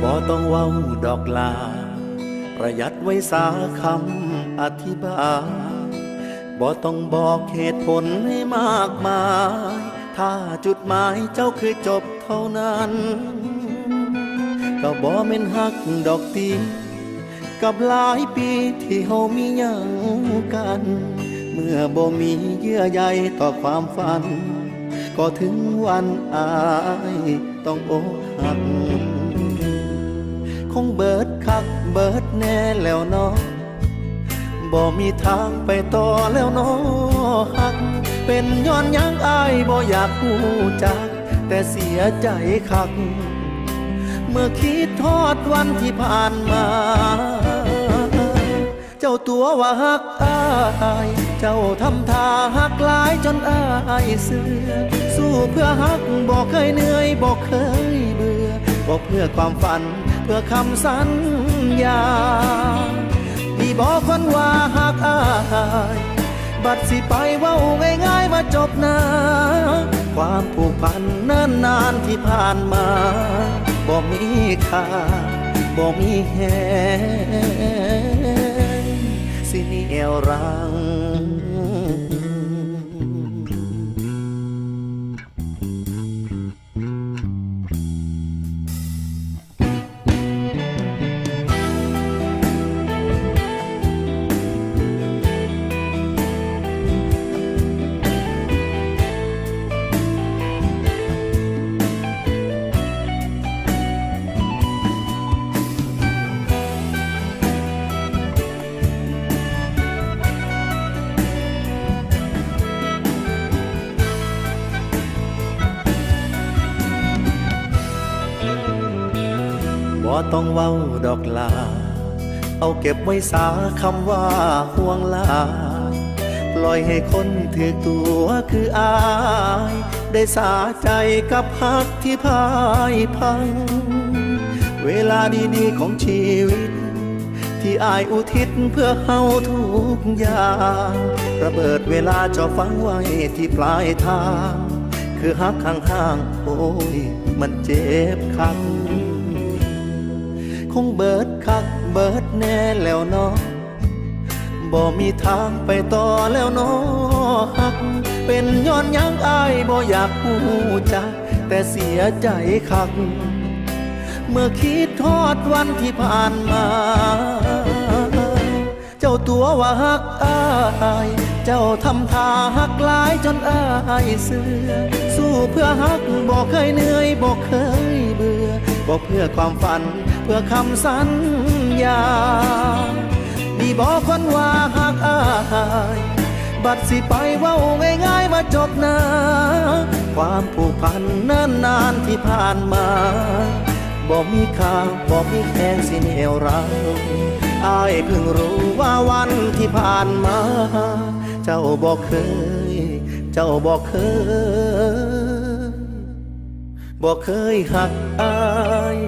บ่ต้องเว้าดอกลาประหยัดไว้สาคำอธิบายบ่ต้องบอกเหตุผลให้มากมายถ้าจุดหมายเจ้าคือจบเท่านั้นก็บ่แม่นฮักดอกตีกับหลายปีที่เฮามีหยังกัน เมื่อบ่มีเยื่อใยต่อความฝันก็ถึงวันอายต้องอกหักคงเบิดคักเบิดแน่แล้วเนาะบ่มีทางไปต่อแล้วเนาะฮักเป็นย้อนยังอายบ่อยากฮู้จักแต่เสียใจคักเมื่อคิดทอดวันที่ผ่านมาเจ้าตัวว่าฮักอายเจ้าทำท่าฮักหลายจนอายเสื่อสู้เพื่อฮักบ่เคยเหนื่อยบ่เคยเบื่อบ่เพื่อความฝันเพื่อคำสัญญาที่บอกคนว่าฮักอายบัดสิไปเว้าง่ายๆมาจบนะความผูกพันเนิ่นนานที่ผ่านมาบ่มีค่าบ่มีแฮงสิเหนี่ยวรังบ่ต้องเว้าดอกลาเอาเก็บไว้สาคำว่าห่วงลาปล่อยให้คนถือตัวคืออายได้สาใจกับฮักที่พ่ายพังเวลาดีๆของชีวิตที่อายอุทิศเพื่อเฮาทุกอย่างระเบิดเวลาจะฝังไว้ที่ปลายทางคือฮักข้างๆโอ้ยมันเจ็บคักคงเบิดคักเบิดแน่แล้วเนาะบ่มีทางไปต่อแล้วเนาะฮักเป็นย้อนยังอายบ่อยากฮู้จักแต่เสียใจคักเมื่อคิดทอดวันที่ผ่านมาเจ้าตัวว่าฮักอายเจ้าทำท่าฮักหลายจนอายเสื่อสู้เพื่อฮักบ่เคยเหนื่อยบ่เคยเบื่อบ่เพื่อความฝันเพื่อคำสัญญานี่บอกคนว่าฮักอายบัดสิไปเว้าง่ายๆมาจบนะความผูกพันเนิ่นนานที่ผ่านมาบ่มีค่าบ่มีแพงสิเหนี่ยวรังอายเพิ่งรู้ว่าวันที่ผ่านมาเจ้าบ่เคยบ่เคยฮักอาย